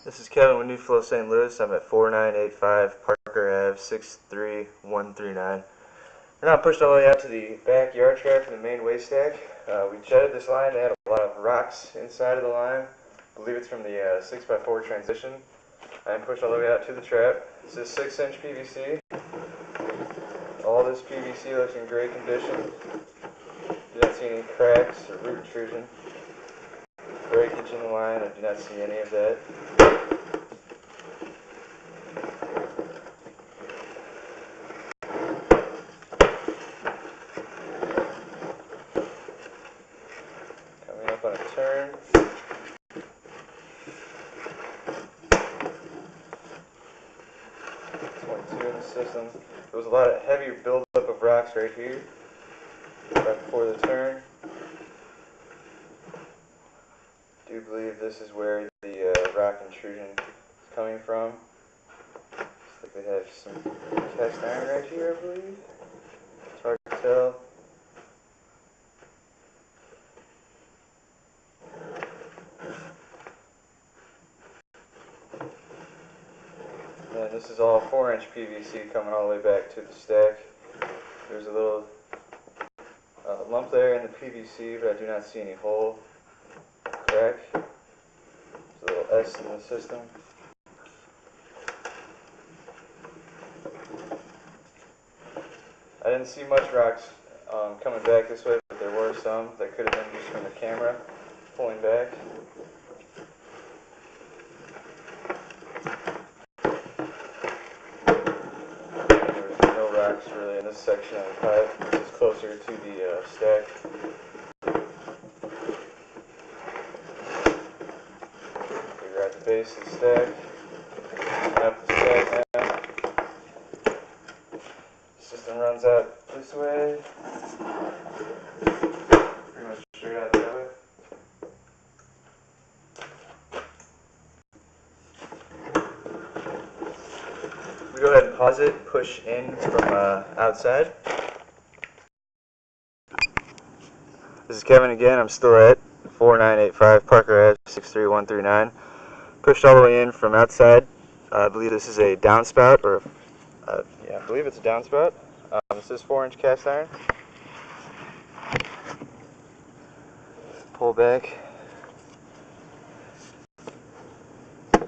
This is Kevin with New Flow St. Louis. I'm at 4985 Parker Ave, 63139. We're now pushed all the way out to the backyard track for the main waste stack. We jetted this line. They had a lot of rocks inside of the line. I believe it's from the 6x4 transition. I'm pushed all the way out to the trap. This is 6-inch PVC. All this PVC looks in great condition. Do not see any cracks or root intrusion. Breakage in the line, I do not see any of that. Coming up on a turn. .22 in the system. There was a lot of heavy buildup of rocks right here, right before the turn. I do believe this is where the rock intrusion is coming from. Looks like they have some cast iron right here, I believe. It's hard to tell. And this is all 4-inch PVC coming all the way back to the stack. There's a little lump there in the PVC, but I do not see any hole. Crack. There's a little S in the system. I didn't see much rocks coming back this way, but there were some that could have been just from the camera pulling back. There's no rocks really in this section of the pipe. This is closer to the stack. We're at the base of the stack. Up the stack now. System runs out this way. Pretty much straight out that way. We go ahead and pause it, push in from outside. This is Kevin again. I'm still at 4985 Parker Ave, 63139. Pushed all the way in from outside. I believe this is a downspout, or yeah, I believe it's a downspout. This is 4-inch cast iron. Pull back. There's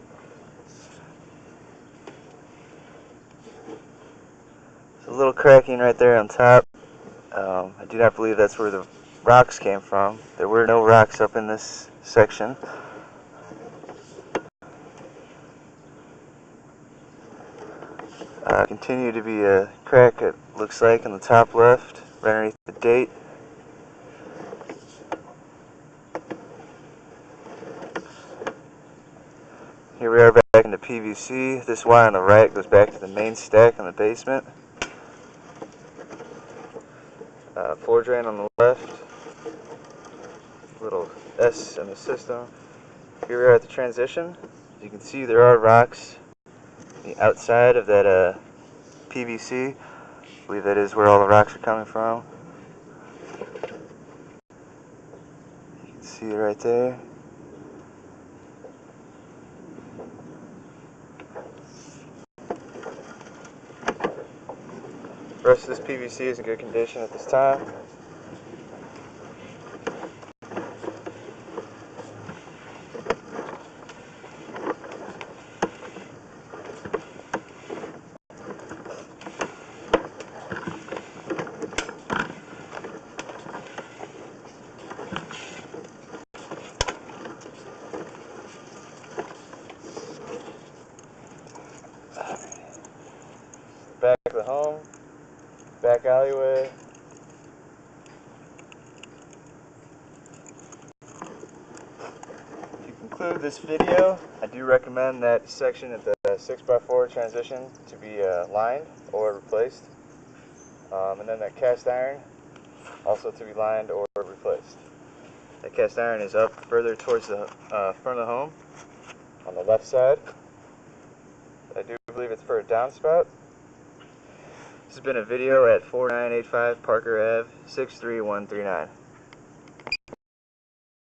a little cracking right there on top. I do not believe that's where the rocks came from. There were no rocks up in this section. Continue to be a crack, it looks like, in the top left, right underneath the date. Here we are back into PVC. This wire on the right goes back to the main stack in the basement. Floor drain on the left. Little S in the system. Here we are at the transition. As you can see, there are rocks on the outside of that PVC. I believe that is where all the rocks are coming from. You can see it right there. The rest of this PVC is in good condition at this time. Back of the home, back alleyway. To conclude this video, I do recommend that section of the 6x4 transition to be lined or replaced. And then that cast iron also to be lined or replaced. That cast iron is up further towards the front of the home on the left side. I do believe it's for a downspout. This has been a video at 4985 Parker Ave, 63139.